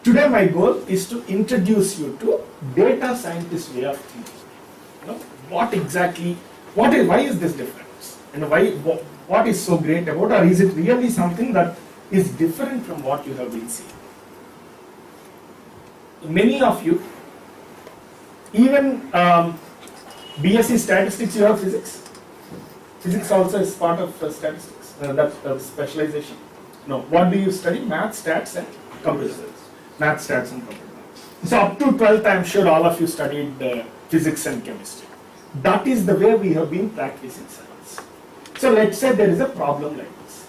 Today my goal is to introduce you to data scientist way of thinking. What exactly, why is this difference? And what is so great about, or is it really something that is different from what you have been seeing? Many of you, even BSc statistics, you have physics. Physics also is part of statistics, that specialization. No, what do you study? Math, stats and computer science. Math, stats and computer science. So up to 12th, I am sure all of you studied physics and chemistry. That is the way we have been practicing science. So let's say there is a problem like this.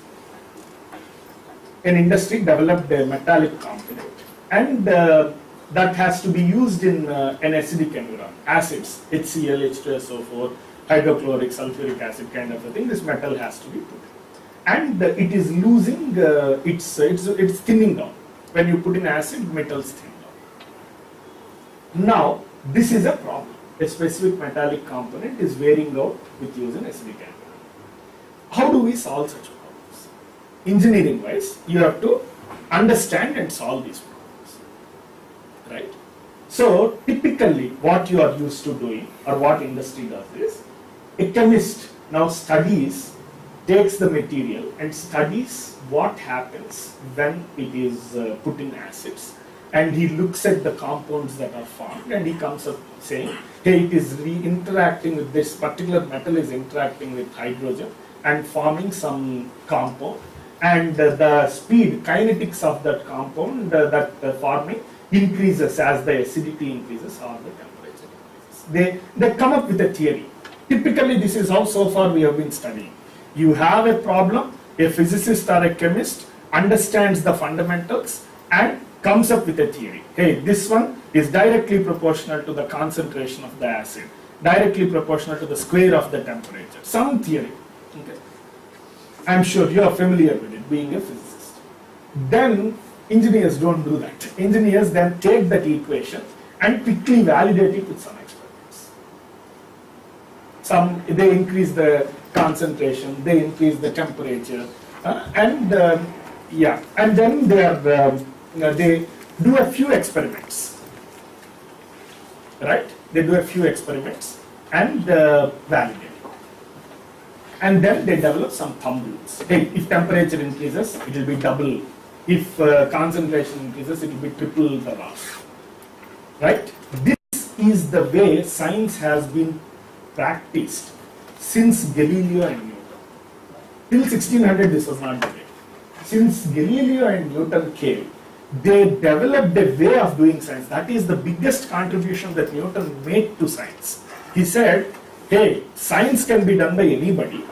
An industry developed a metallic component, and that has to be used in an acidic environment. Acids, HCl, H2SO4, hydrochloric, sulfuric acid kind of a thing. This metal has to be put in. And it is losing, it's thinning down. When you put in acid, metals thin down. Now, this is a problem. A specific metallic component is wearing out with use in acidic environment. How do we solve such problems? Engineering wise, you have to understand and solve these problems, right? So typically what you are used to doing, or what industry does is, a chemist now takes the material and studies what happens when it is put in acids, and he looks at the compounds that are formed, and he comes up saying, hey, it is interacting with this particular metal, is interacting with hydrogen and forming some compound, and the speed, kinetics of that compound, that forming increases as the acidity increases or the temperature increases. They come up with a theory. Typically this is how so far we have been studying. You have a problem, a physicist or a chemist understands the fundamentals and comes up with a theory. Hey, this one is directly proportional to the concentration of the acid, directly proportional to the square of the temperature, some theory. Okay. I'm sure you are familiar with it, being a physicist. Then engineers don't do that. Engineers then take that equation and quickly validate it with some experiments. They increase the concentration, they increase the temperature, and then they do a few experiments, right? They do a few experiments and validate it. And then they develop some thumb rules. Hey, if temperature increases, it will be double. If concentration increases, it will be triple the loss, right? This is the way science has been practiced since Galileo and Newton. Till 1600 this was not the way. Since Galileo and Newton came, they developed a way of doing science. That is the biggest contribution that Newton made to science. He said, hey, science can be done by anybody.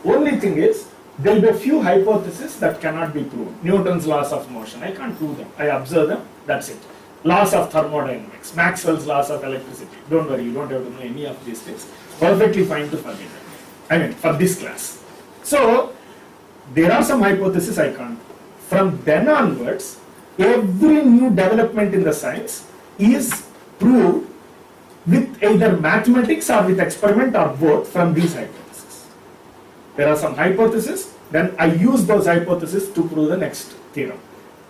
Only thing is, there will be a few hypotheses that cannot be proved. Newton's laws of motion, I can't prove them. I observe them, that's it. Laws of thermodynamics, Maxwell's laws of electricity. Don't worry, you don't have to know any of these things. Perfectly fine to forget them. I mean, for this class. So, there are some hypotheses I can't. From then onwards, every new development in the science is proved with either mathematics or with experiment or both from these hypotheses. There are some hypotheses, then I use those hypotheses to prove the next theorem.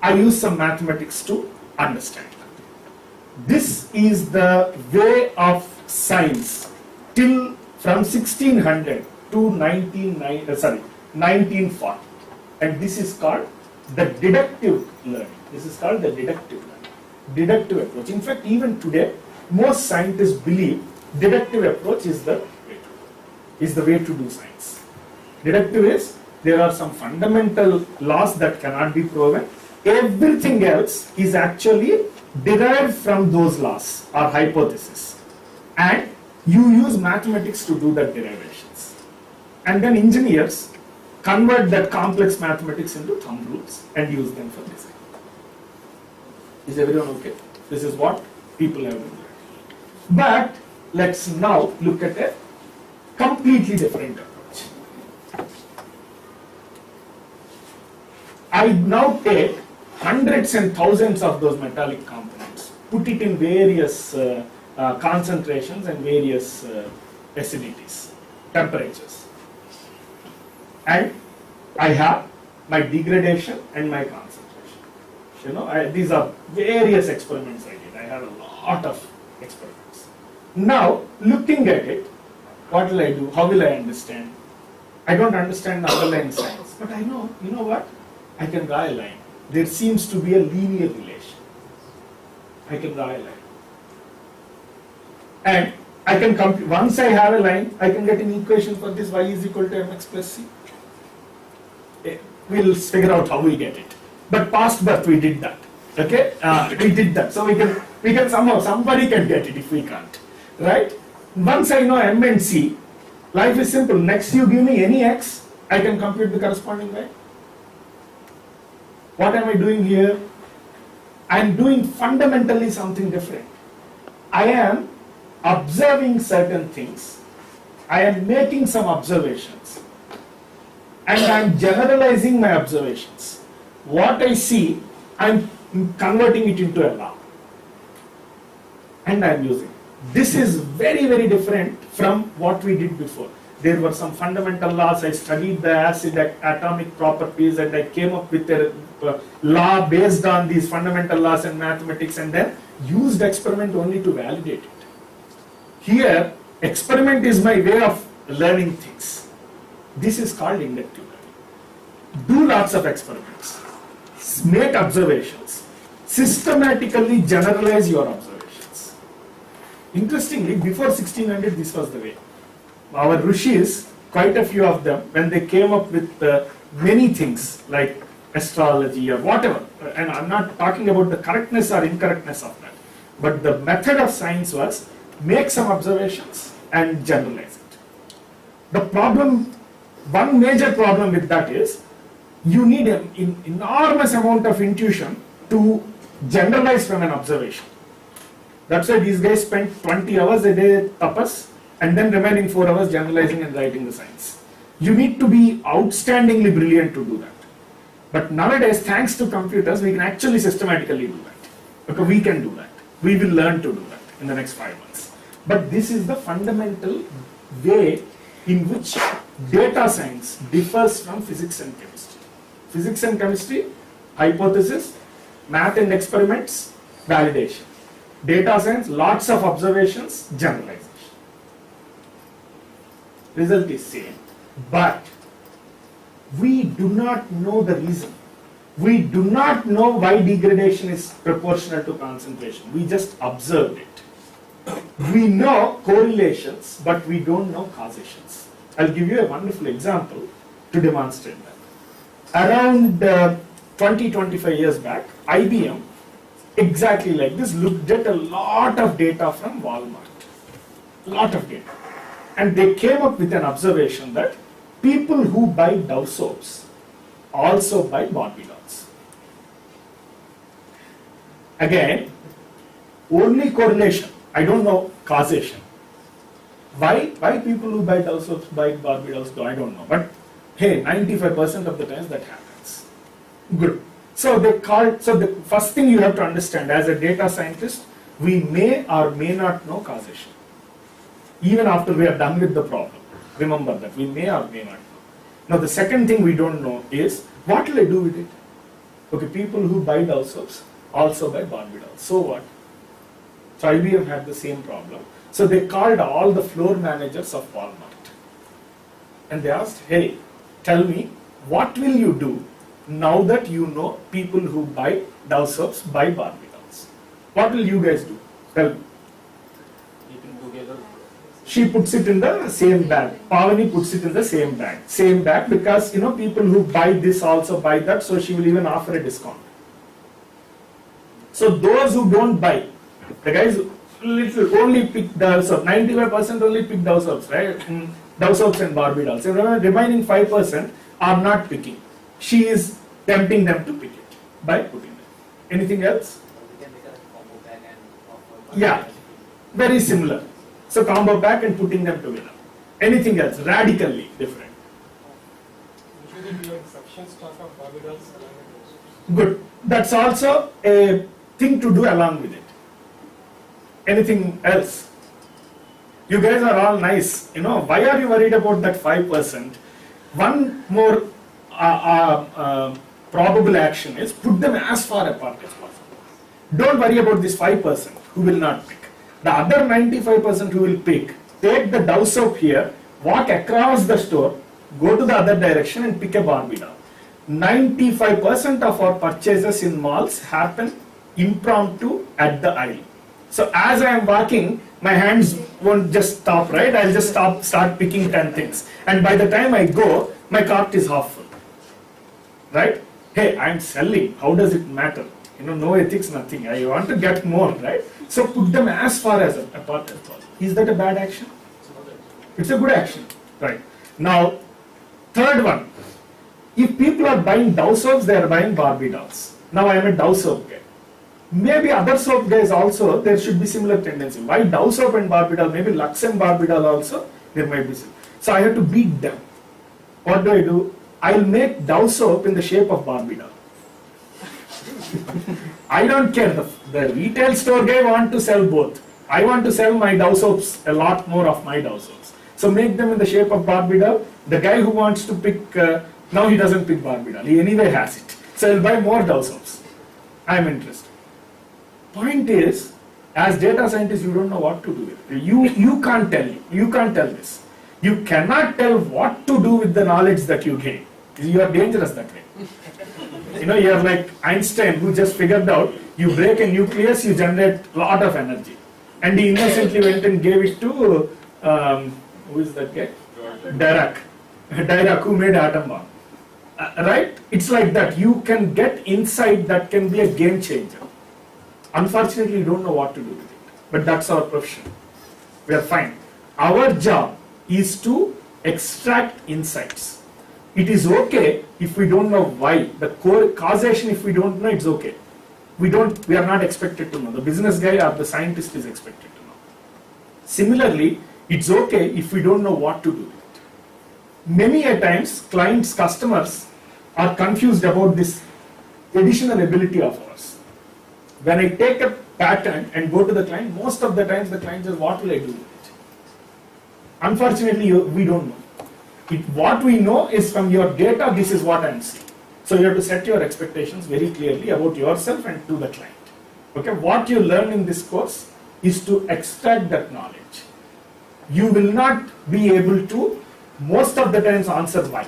I use some mathematics to understand that. This is the way of science till from 1600 to 1940. And this is called the deductive learning. This is called the deductive learning. Deductive approach. In fact, even today, most scientists believe deductive approach is the way to do science. Deductive is, there are some fundamental laws that cannot be proven. Everything else is actually derived from those laws or hypotheses. And you use mathematics to do that derivations. And then engineers convert that complex mathematics into thumb rules and use them for design. Is everyone okay? This is what people have been learning. But let's now look at a completely different approach. I now take hundreds and thousands of those metallic components, put it in various concentrations and various acidities, temperatures. And I have my degradation and my concentration. These are various experiments I did. I had a lot of experiments. Now, looking at it, what will I do? How will I understand? I don't understand the underlying science, but I know, you know what? I can draw a line. There seems to be a linear relation. I can draw a line. And I can compute, once I have a line, I can get an equation for this, y is equal to mx plus c. We'll figure out how we get it. But past birth, we did that. Okay? We did that. So we can somehow, somebody can get it if we can't. Right? Once I know m and c, life is simple. Next you give me any x, I can compute the corresponding y. What am I doing here? I am doing fundamentally something different. I am observing certain things. I am making some observations. And I am generalizing my observations. What I see, I am converting it into a law. And I am using. This is very, very different from what we did before. There were some fundamental laws. I studied the acid atomic properties and I came up with a law based on these fundamental laws and mathematics and then used experiment only to validate it. Here, experiment is my way of learning things. This is called inductive learning. Do lots of experiments. Make observations. Systematically generalize your observations. Interestingly, before 1600, this was the way. Our rishis, quite a few of them, when they came up with many things like astrology or whatever, and I'm not talking about the correctness or incorrectness of that, but the method of science was make some observations and generalize it. The problem, one major problem with that is, you need an enormous amount of intuition to generalize from an observation. That's why these guys spent 20 hours a day tapas and then remaining 4 hours generalizing and writing the science. You need to be outstandingly brilliant to do that. But nowadays, thanks to computers, we can actually systematically do that. Okay, we can do that. We will learn to do that in the next 5 months. But this is the fundamental way in which data science differs from physics and chemistry. Physics and chemistry, hypothesis, math and experiments, validation. Data science, lots of observations, generalization. Result is same, but we do not know the reason. We do not know why degradation is proportional to concentration. We just observed it. We know correlations, but we don't know causations. I'll give you a wonderful example to demonstrate that. Around 20-25 years back, IBM, exactly like this, looked at a lot of data from Walmart. Lot of data. And they came up with an observation that people who buy Dove soaps also buy Barbie dolls. Again, only correlation. I don't know causation. Why people who buy Dove soaps buy Barbie dolls? I don't know. But hey, 95% of the times that happens. Good. So the first thing you have to understand as a data scientist, we may or may not know causation. Even after we are done with the problem. Remember that, we may or may not know. Now the second thing we don't know is, what will I do with it? Okay, people who buy Dove soaps also buy Barbie dolls. So what? So IBM had the same problem. So they called all the floor managers of Walmart. And they asked, hey, tell me, what will you do now that you know people who buy Dove soaps buy Barbie dolls? What will you guys do? Tell me. She puts it in the same bag. Pavani puts it in the same bag. Same bag because people who buy this also buy that, so she will even offer a discount. So those who don't buy, the guys only pick Dove soaps. 95% only pick Dove soaps, right? Dove soaps and Barbie dolls. So remaining 5% are not picking. She is tempting them to pick it by putting it. Anything else? Yeah, very similar. So combo pack and putting them together. Anything else? Radically different. Good. That's also a thing to do along with it. Anything else? You guys are all nice. Why are you worried about that 5%? One more probable action is put them as far apart as possible. Don't worry about this 5% who will not pick. The other 95% who will pick, take the dough soap here, walk across the store, go to the other direction and pick a Barbie doll. 95% of our purchases in malls happen impromptu at the aisle. So as I am walking, my hands won't just stop, right? I'll just start picking 10 things. And by the time I go, my cart is half full, right? Hey, I'm selling. How does it matter? No ethics, nothing. I want to get more, right? So put them as far as apart as possible. Is that a bad action? It's a good action, right? Now, third one. If people are buying Dow soaps, they are buying Barbie dolls. Now I am a Dow soap guy. Maybe other soap guys also, there should be similar tendency. Why Dow soap and Barbie doll? Maybe Lux and Barbie doll also, there might be similar. So I have to beat them. What do? I'll make Dow soap in the shape of Barbie doll. I don't care. The retail store guy want to sell both. I want to sell my Dow soaps, a lot more of my Dow soaps. So make them in the shape of Barbie doll. The guy who wants to pick, now he doesn't pick Barbie doll. He anyway has it. So he'll buy more Dow soaps. I'm interested. Point is, as data scientists, you don't know what to do with it. You can't tell you. You can't tell this. You cannot tell what to do with the knowledge that you gain. You are dangerous that way. You are like Einstein, who just figured out you break a nucleus, you generate a lot of energy. And he innocently went and gave it to, who is that guy? Dirac, who made atom bomb. Right? It's like that. You can get insight that can be a game changer. Unfortunately, you don't know what to do with it. But that's our profession. We are fine. Our job is to extract insights. It is okay if we don't know why. The core causation, if we don't know, it's okay. We are not expected to know. The business guy or the scientist is expected to know. Similarly, it's okay if we don't know what to do with it. Many a times, clients, customers are confused about this additional ability of ours. When I take a pattern and go to the client, most of the times the client says, what will I do with it? Unfortunately, we don't know. What we know is from your data, this is what I am seeing. So you have to set your expectations very clearly about yourself and to the client. Okay, what you learn in this course is to extract that knowledge. You will not be able to, most of the times, answer why.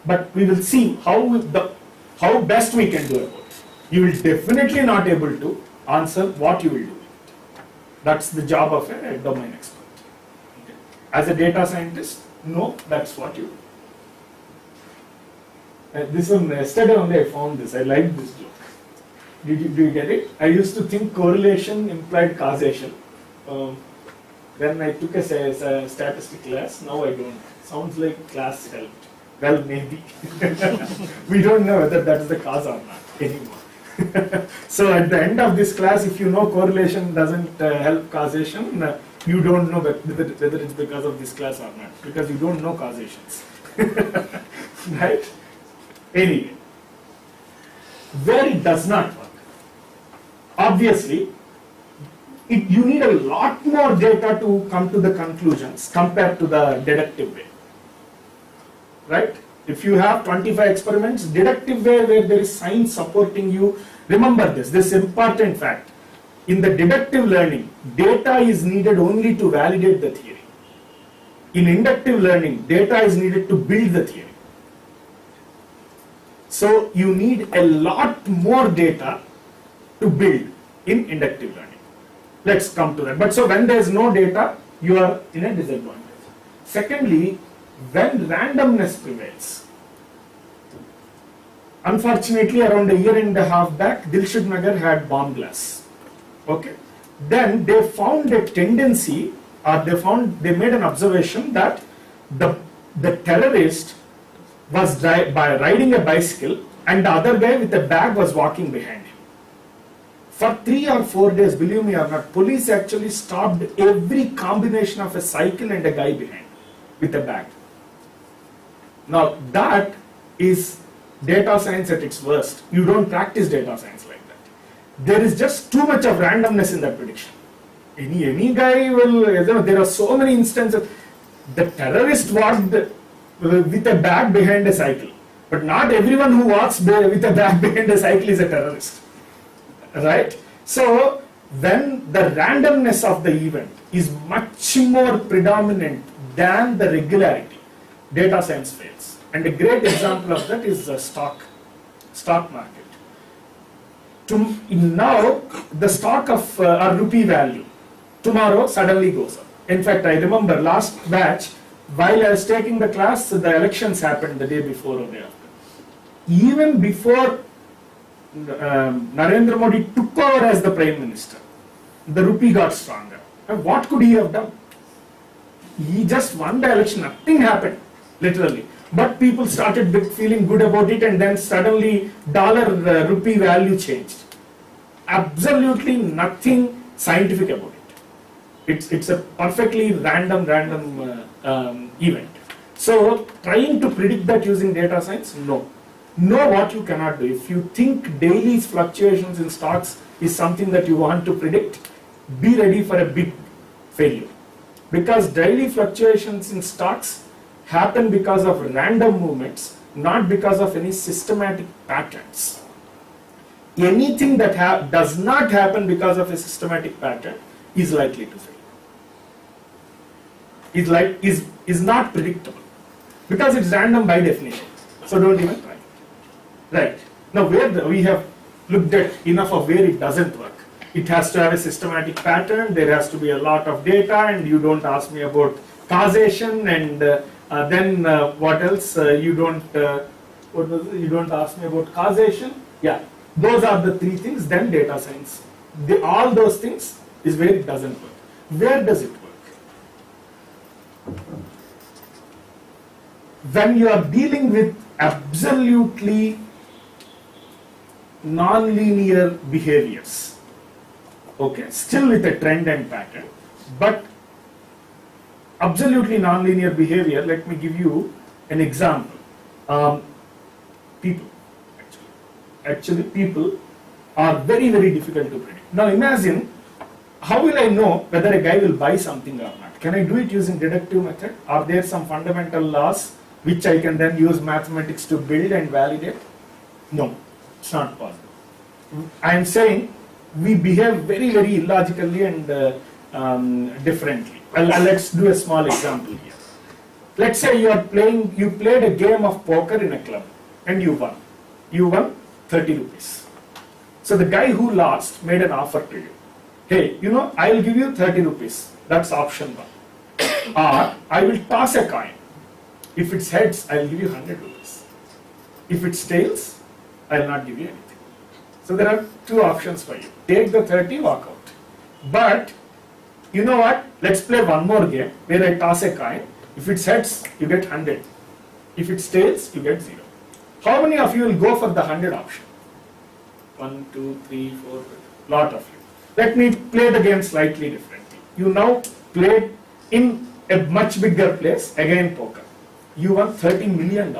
But we will see how best we can do about it. You will definitely not able to answer what you will do with it. That's the job of a domain expert. Okay. As a data scientist, no, that's what you do. This one, yesterday only I found this. I liked this joke. Do you get it? I used to think correlation implied causation. When I took a statistic class, now I don't. Sounds like class helped. Well, maybe. We don't know whether that is the cause or not anymore. So at the end of this class, if you know correlation doesn't help causation, you don't know whether it's because of this class or not, because you don't know causations. Right? Anyway, where it does not work, obviously, you need a lot more data to come to the conclusions compared to the deductive way. Right? If you have 25 experiments, deductive way where there is science supporting you, remember this important fact. In the deductive learning, data is needed only to validate the theory. In inductive learning, data is needed to build the theory. So you need a lot more data to build in inductive learning. Let's come to that. But so when there is no data, you are in a disadvantage. Secondly, when randomness prevails. Unfortunately, around a year and a half back, Dilshad Nagar had bomb blasts. Okay. Then they found a tendency, or they made an observation that the terrorist was riding a bicycle and the other guy with a bag was walking behind him. For 3 or 4 days, believe me or not, police actually stopped every combination of a cycle and a guy behind with a bag. Now that is data science at its worst. You don't practice data science like that. There is just too much of randomness in that prediction. Any guy will, there are so many instances. The terrorist walked with a bag behind a cycle. But not everyone who walks with a bag behind a cycle is a terrorist, right? So when the randomness of the event is much more predominant than the regularity, data science fails. And a great example of that is the stock market. Now the stock of a rupee value tomorrow suddenly goes up. In fact, I remember last batch, while I was taking the class, the elections happened the day before or day after. Even before Narendra Modi took over as the Prime Minister, the rupee got stronger. And what could he have done? He just won the election, nothing happened, literally. But people started feeling good about it, and then suddenly dollar rupee value changed. Absolutely nothing scientific about it. It's a perfectly random event. So trying to predict that using data science, no. Know what you cannot do. If you think daily fluctuations in stocks is something that you want to predict, be ready for a big failure. Because daily fluctuations in stocks happen because of random movements, not because of any systematic patterns. Anything that does not happen because of a systematic pattern is likely to fail. Is not predictable because it's random by definition. So don't even try it. Right. Now we have looked at enough of where it doesn't work. It has to have a systematic pattern, there has to be a lot of data, and you don't ask me about causation, and then what else? You don't ask me about causation. Yeah, those are the three things. Then data science. All those things is where it doesn't work. Where does it work? When you are dealing with absolutely non-linear behaviors, okay, still with a trend and pattern, but absolutely non-linear behavior. Let me give you an example. People, actually people are very difficult to predict. Now imagine, how will I know whether a guy will buy something or not? Can I do it using deductive method? Are there some fundamental laws which I can then use mathematics to build and validate? No, it's not possible. I am saying we behave very illogically and differently. Let's do a small example here. Let's say you played a game of poker in a club and you won. You won 30 rupees. So the guy who lost made an offer to you. Hey, I will give you 30 rupees. That's option 1. Or I will toss a coin. If it's heads, I will give you 100 rupees. If it's tails, I will not give you anything. So there are two options for you. Take the 30, walk out. But you know what? Let's play one more game where I toss a coin. If it's heads, you get 100. If it's tails, you get 0. How many of you will go for the 100 option? 1, 2, 3, 4, lot of you. Let me play the game slightly differently. You now played in a much bigger place, again poker. You won $30 million.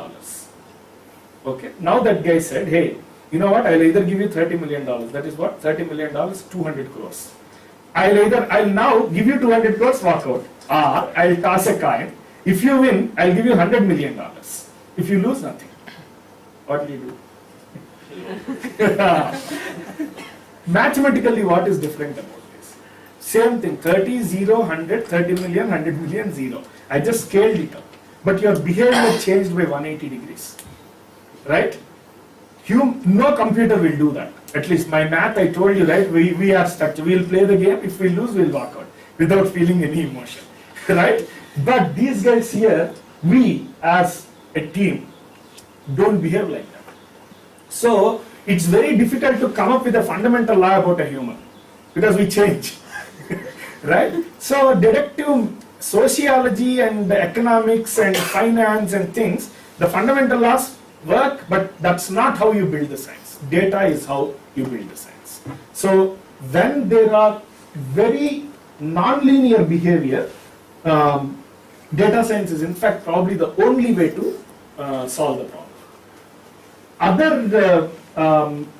Okay. Now that guy said, hey, you know what? I'll either give you $30 million. That is what? $30 million, 200 crores. I'll now give you 200 crores, walk out. Or I'll toss a coin. If you win, I'll give you $100 million. If you lose, nothing. What will you do? Mathematically, what is different about this? Same thing, 30, 0, 100, 30 million, 100 million, 0. I just scaled it up. But your behavior changed by 180 degrees. Right? No computer will do that. At least my math, I told you, right? We are structured. We'll play the game. If we lose, we'll walk out without feeling any emotion. Right? But these guys here, we as a team, don't behave like that. So it's very difficult to come up with a fundamental law about a human because we change. Right? So deductive sociology and economics and finance and things, the fundamental laws work, but that's not how you build the science. Data is how you build the science. So when there are very non-linear behavior, data science is in fact probably the only way to solve the problem. Other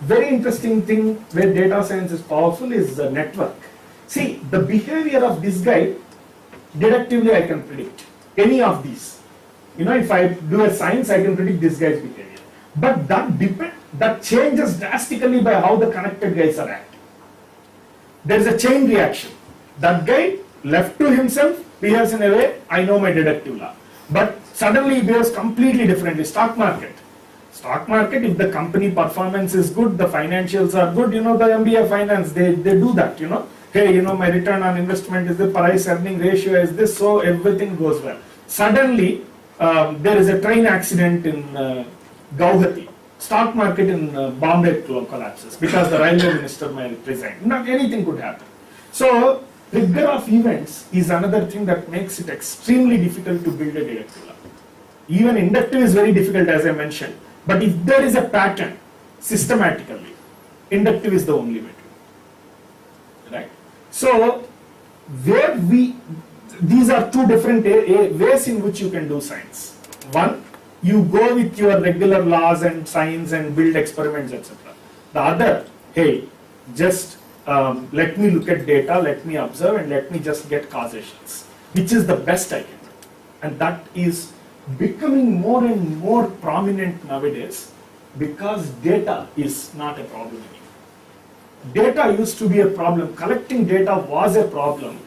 very interesting thing where data science is powerful is the network. See, the behavior of this guy, deductively I can predict any of these. If I do a science, I can predict this guy's behavior. But that changes drastically by how the connected guys are acting. There is a chain reaction. That guy left to himself behaves in a way, I know my deductive law. But suddenly he behaves completely differently. Stock market, if the company performance is good, the financials are good, the MBA finance, they do that, Hey, my return on investment is the price earning ratio is this, so everything goes well. Suddenly, there is a train accident in Guwahati. Stock market in Bombay collapses because the railway minister may resign. Not anything could happen. So, trigger of events is another thing that makes it extremely difficult to build a deductive law. Even inductive is very difficult, as I mentioned. But if there is a pattern systematically, inductive is the only way to do it. Right? So, these are two different ways in which you can do science. One, you go with your regular laws and science and build experiments, etc. The other, hey, just let me look at data, let me observe, and let me just get causations, which is the best I can do. And that is becoming more and more prominent nowadays because data is not a problem anymore. Data used to be a problem. Collecting data was a problem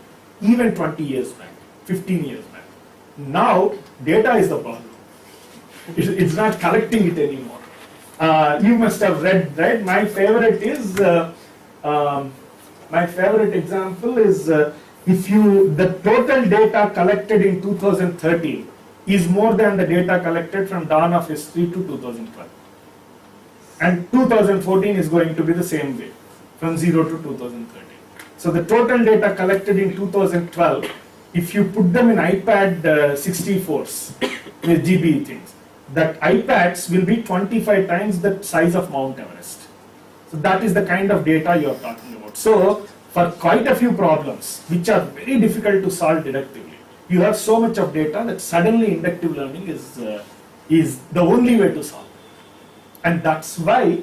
even 20 years back, 15 years back. Now, data is the problem. It's not collecting it anymore. You must have read, right? My favorite example is the total data collected in 2013 is more than the data collected from dawn of history to 2012. And 2014 is going to be the same way, from 0 to 2013. So the total data collected in 2012, if you put them in iPad 64s, with GB things, that iPads will be 25 times the size of Mount Everest. So that is the kind of data you are talking about. So for quite a few problems, which are very difficult to solve deductively, you have so much of data that suddenly inductive learning is the only way to solve it. And that's why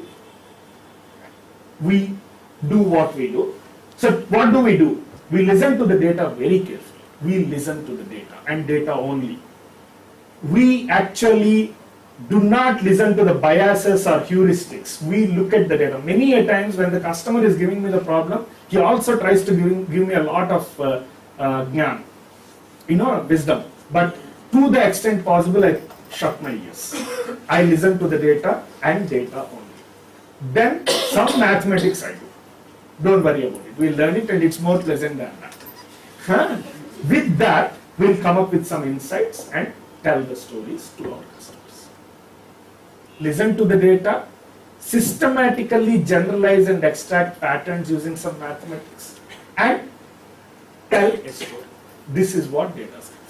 we do what we do. So what do? We listen to the data very carefully. We listen to the data and data only. We actually do not listen to the biases or heuristics. We look at the data. Many a times when the customer is giving me the problem, he also tries to give me a lot of jnana, wisdom. But to the extent possible, I shut my ears. I listen to the data and data only. Then some mathematics I do. Don't worry about it. We'll learn it and it's more pleasant than that. With that, we'll come up with some insights and tell the stories to our customers. Listen to the data, systematically generalize and extract patterns using some mathematics, and tell a story. This is what data science.